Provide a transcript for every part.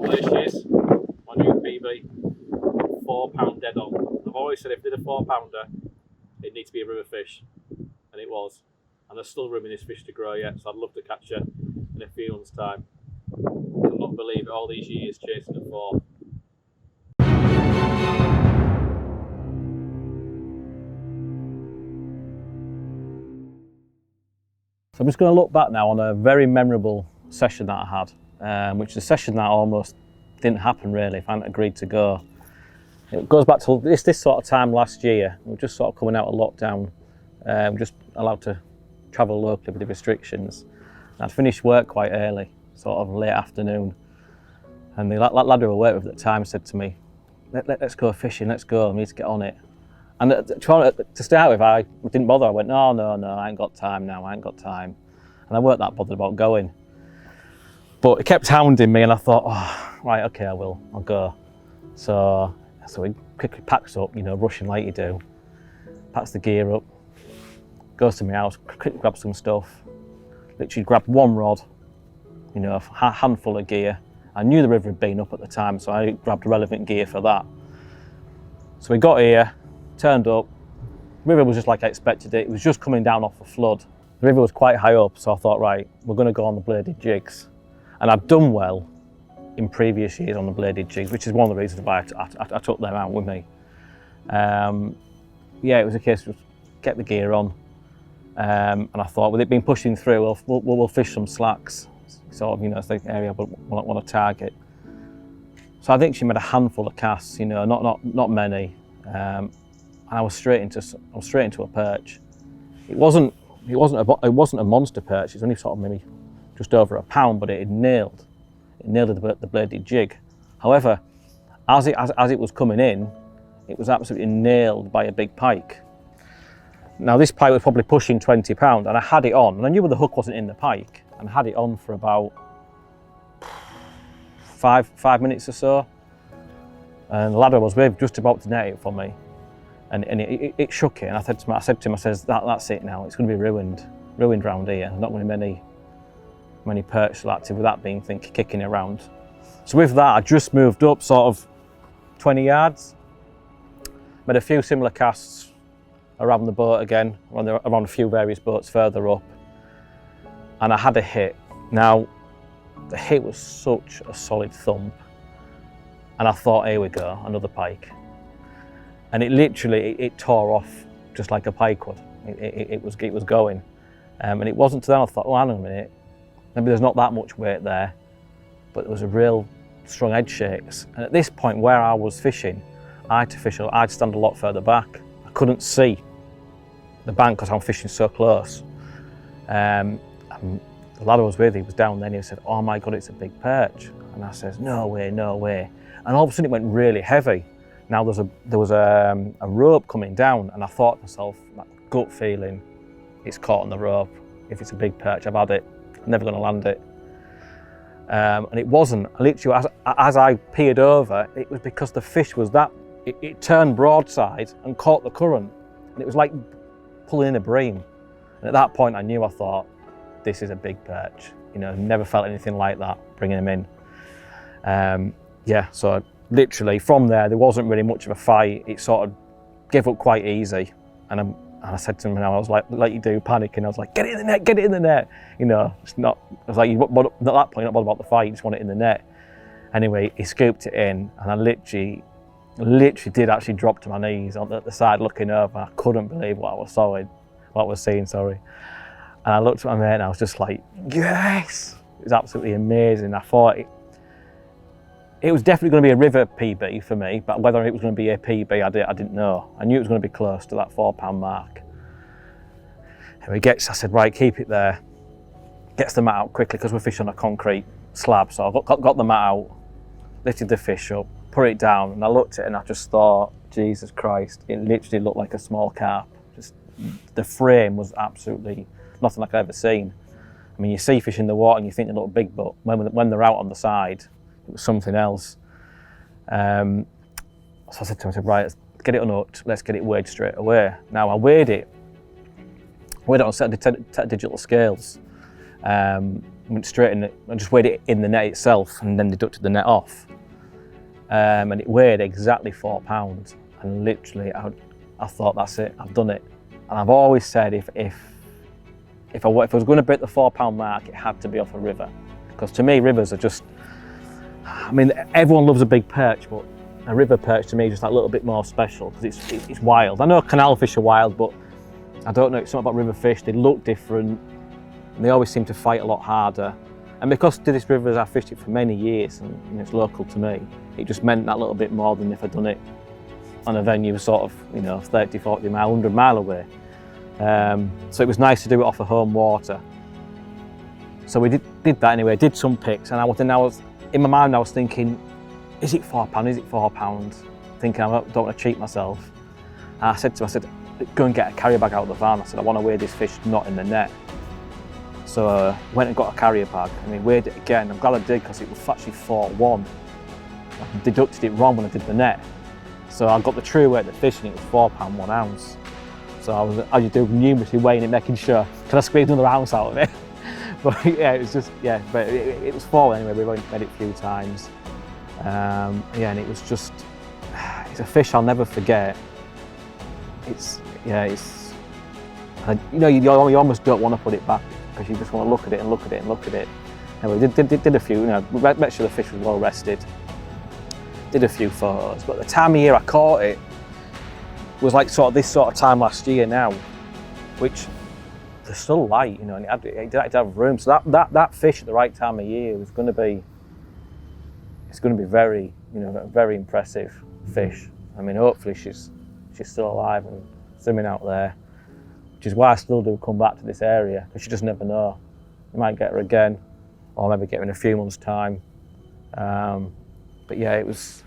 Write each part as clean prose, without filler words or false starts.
There she is, my new PB, £4 dead on. I've always said if I did a 4-pounder, it needs to be a river fish, and it was. And there's still room in this fish to grow yet, so I'd love to catch her in a few months' time. I cannot believe it, all these years chasing a 4. So I'm just going to look back now on a very memorable session that I had, which is a session that almost didn't happen really if I hadn't agreed to go. It goes back to this sort of time last year. We were just sort of coming out of lockdown, just allowed to travel locally with the restrictions. And I'd finished work quite early, sort of late afternoon, and the lad who I worked with at the time said to me, let's go fishing, let's go, we need to get on it. And to start with, I didn't bother. I went, no, I ain't got time now, I ain't got time. And I weren't that bothered about going. But it kept hounding me and I thought, oh, right, okay, I'll go. So we quickly packs up, you know, rushing like you do. Packs the gear up, goes to my house, quickly grabs some stuff. Literally grabbed one rod, you know, a handful of gear. I knew the river had been up at the time, so I grabbed relevant gear for that. So we got here, turned up. The river was just like I expected it. It was just coming down off the flood. The river was quite high up, so I thought, right, we're going to go on the bladed jigs. And I've done well in previous years on the bladed jigs, which is one of the reasons why I took them out with me. Yeah, it was a case of get the gear on. And I thought, with it being pushing through, we'll fish some slacks. Sort of, you know, it's the area I want to target. So I think she made a handful of casts, you know, not many. And I was straight into a perch. It wasn't a monster perch. It's only sort of maybe just over £1, but it nailed the bladed jig. However, as it was coming in, it was absolutely nailed by a big pike. Now this pike was probably pushing £20, and I had it on, and I knew the hook wasn't in the pike, and I had it on for about five minutes or so. And the lad I was with just about to net it for me. And it shook it, and I said to him, that's it now, it's going to be ruined round here. Not going to be many perch still active with that being kicking around. So with that, I just moved up sort of 20 yards, made a few similar casts around the boat again, around a few various boats further up, and I had a hit. Now, the hit was such a solid thump, and I thought, here we go, another pike. And it literally tore off just like a pike would. It was going, and it wasn't until then I thought, oh, hang on a minute, maybe there's not that much weight there, but there was a real strong edge shakes. And at this point where I was fishing, I had to stand a lot further back. I couldn't see the bank because I'm fishing so close. And the lad I was with, he was down there and he said, oh my God, it's a big perch. And I says, no way. And all of a sudden it went really heavy. Now there was a rope coming down, and I thought to myself, that gut feeling, it's caught on the rope. If it's a big perch, I've had it. I'm never going to land it. And it wasn't. Literally, as I peered over, it was because the fish was it turned broadside and caught the current. And it was like pulling in a bream. And at that point I thought, this is a big perch. You know, never felt anything like that, bringing him in. Yeah, so literally from there wasn't really much of a fight. It sort of gave up quite easy. And I said to him, I was like you do, panicking. I was like, get it in the net. You know, it's not, I was like, at that point, not bothered about the fight, you just want it in the net. Anyway, he scooped it in, and I literally did actually drop to my knees on the side looking over. I couldn't believe what I was seeing, sorry. And I looked at my mate and I was just like, yes! It was absolutely amazing. I thought it was definitely going to be a river PB for me, but whether it was going to be a PB, I didn't know. I knew it was going to be close to that £4 mark. And I said, right, keep it there. Gets the mat out quickly because we're fishing on a concrete slab. So I got the mat out, lifted the fish up, put it down, and I looked at it and I just thought, Jesus Christ, it literally looked like a small carp. Just the frame was absolutely nothing like I've ever seen. I mean, you see fish in the water and you think they look big, but when they're out on the side, it was something else. So I said to him, right, let's get it unhooked, let's get it weighed straight away. Now I weighed it on a set of digital scales, went straight in it. I just weighed it in the net itself and then deducted the net off. And it weighed exactly 4 pounds. And literally, I thought, that's it, I've done it. And I've always said if I was going to break the 4 pound mark, it had to be off a river. Because to me, rivers are just, I mean, everyone loves a big perch, but a river perch to me is just that little bit more special because it's wild. I know canal fish are wild, but I don't know, it's something about river fish, they look different and they always seem to fight a lot harder. And because to this river I've fished it for many years and it's local to me, it just meant that little bit more than if I'd done it on a venue sort of, 30, 40 mile, 100 mile away. So it was nice to do it off of home water. So we did that anyway, did some picks, and I was in my mind I was thinking, is it 4 pound, is it 4 pounds? Thinking I don't want to cheat myself. And I said, go and get a carrier bag out of the van. I said, I want to weigh this fish not in the net. So I went and got a carrier bag and we weighed it again. I'm glad I did because it was actually 4.1. I deducted it wrong when I did the net. So I got the true weight of the fish and it was 4 pound 1 ounce. So I was, as you do, numerously weighing it, making sure, can I squeeze another ounce out of it? But yeah, it was just, yeah, but it was 4 anyway, we've only made it a few times. Yeah, and it was just, it's a fish I'll never forget. You almost don't want to put it back because you just want to look at it and look at it and look at it. Anyway, did a few, make sure the fish was well rested. Did a few photos, but the time of year I caught it was like this sort of time last year now, which they're still light, and it had to have room. So that fish at the right time of year was going to be, it's going to be very, a very impressive fish. I mean, hopefully she's still alive and swimming out there, which is why I still do come back to this area, because you just never know. You might get her again, or maybe get her in a few months' time. But yeah, it was.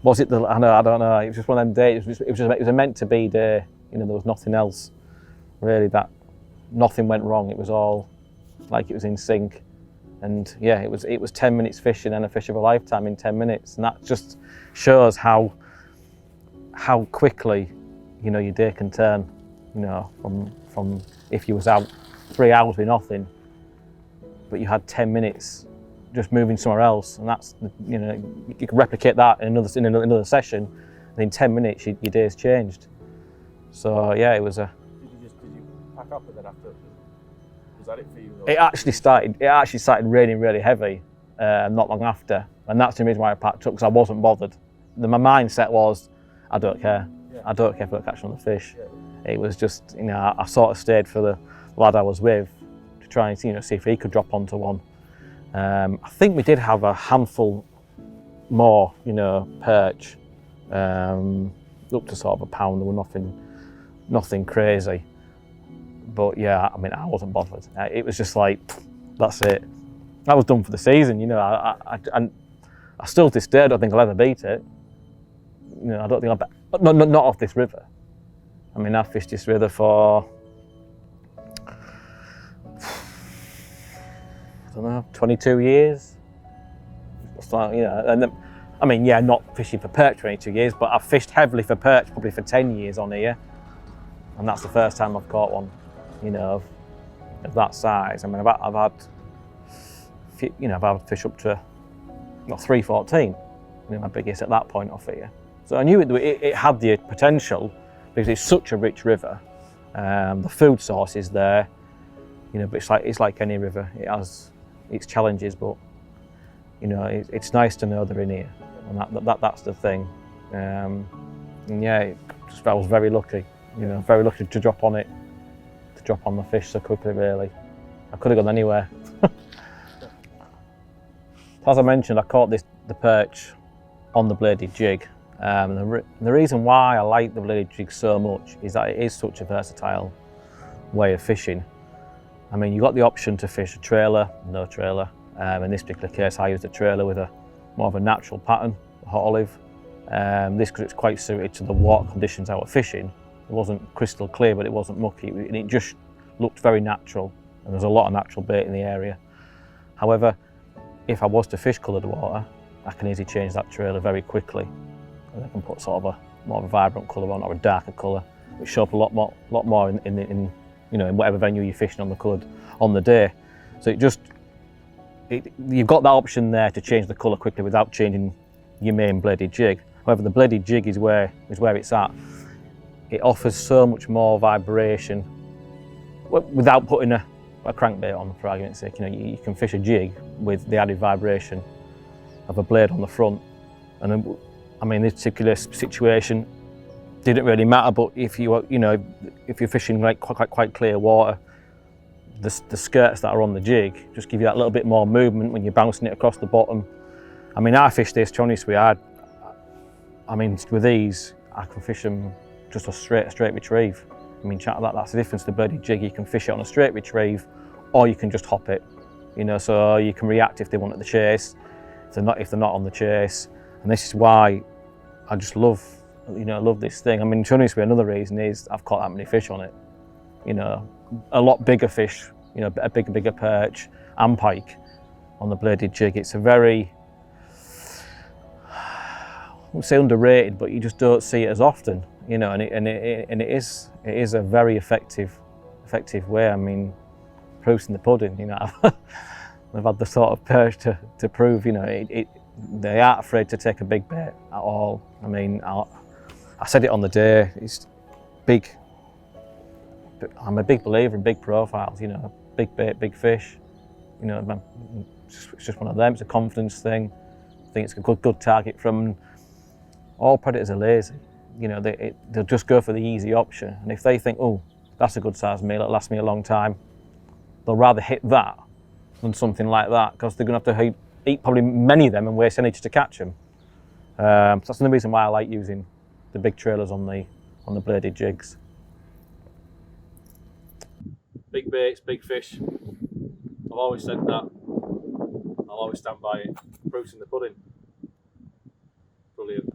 Was it the? I don't know. It was just one of them days. It was a meant to be day. There was nothing else really. That nothing went wrong. It was all like it was in sync. And yeah, it was 10 minutes fishing and a fish of a lifetime in 10 minutes, and that just shows how quickly your day can turn. From if you was out 3 hours with nothing, but you had 10 minutes just moving somewhere else, and that's you can replicate that in another session, and in 10 minutes your day's changed. So yeah, it was a. Did you pack up with that after? Was that it for you? It actually started raining really heavy not long after, and that's the reason why I packed up, because I wasn't bothered. My mindset was, I don't care. Yeah. I don't care if I don't catch another fish. Yeah. It was just I sort of stayed for the lad I was with to try and see if he could drop onto one. I think we did have a handful more, perch, up to sort of a pound. There were nothing crazy. But yeah, I mean, I wasn't bothered. It was just like, that's it. I was done for the season, and I still to this day, I don't think I'll ever beat it. I don't think not off this river. I mean, I've fished this river for, I don't know, 22 years. It's like, and I mean, yeah, not fishing for perch for 22 years, but I've fished heavily for perch probably for 10 years on here. And that's the first time I've caught one, of that size. I mean, I've had fish up to 314, my biggest at that point off here. So I knew it had the potential because it's such a rich river. The food source is there, but it's like any river. It has its challenges, but it's nice to know they're in here, and that's the thing. And yeah, I was very lucky, very lucky to drop on it, to drop on the fish so quickly. Really, I could have gone anywhere. As I mentioned, I caught the perch on the bladed jig. The reason why I like the bladed jig so much is that it is such a versatile way of fishing. I mean, you've got the option to fish a trailer, no trailer. In this particular case, I used a trailer with more of a natural pattern, a hot olive. This, because it's quite suited to the water conditions I was fishing. It wasn't crystal clear, but it wasn't mucky, and it just looked very natural, and there's a lot of natural bait in the area. However, if I was to fish coloured water, I can easily change that trailer very quickly, and I can put sort of more of a vibrant colour on, or a darker colour, which show up a lot more in whatever venue you're fishing on the coloured on the day. So you've got that option there to change the colour quickly without changing your main bladed jig. However, the bladed jig is where it's at. It offers so much more vibration without putting a crankbait on, for argument's sake. You know, you can fish a jig with the added vibration of a blade on the front. And then, I mean, this particular situation didn't really matter, but if you're fishing like quite clear water, the skirts that are on the jig just give you that little bit more movement when you're bouncing it across the bottom. I mean, I fished this, to be honest with you, I mean, with these, I can fish them just a straight retrieve. I mean, that's the difference to the bladed jig. You can fish it on a straight retrieve, or you can just hop it. You know, so you can react if they want the chase, if they're not on the chase. And this is why I just love this thing. I mean, to be honest with you, another reason is I've caught that many fish on it. You know, a lot bigger fish, you know, a bigger perch and pike on the bladed jig. It's a very, I wouldn't say underrated, but you just don't see it as often, you know, and it is a very effective way. I mean, proof's in the pudding, you know. I've had the sort of perch to prove, you know, they aren't afraid to take a big bait at all. I mean, I said it on the day, it's big. I'm a big believer in big profiles, you know, big bait, big fish. You know, it's just one of them. It's a confidence thing. I think it's a good target from. All predators are lazy. You know, they'll just go for the easy option. And if they think, oh, that's a good size meal, it'll last me a long time, they'll rather hit that than something like that, because they're going to have to eat probably many of them and waste energy to catch them. So that's another reason why I like using the big trailers on the bladed jigs. Big baits, big fish. I've always said that. I'll always stand by it. Proof's in the pudding. Brilliant.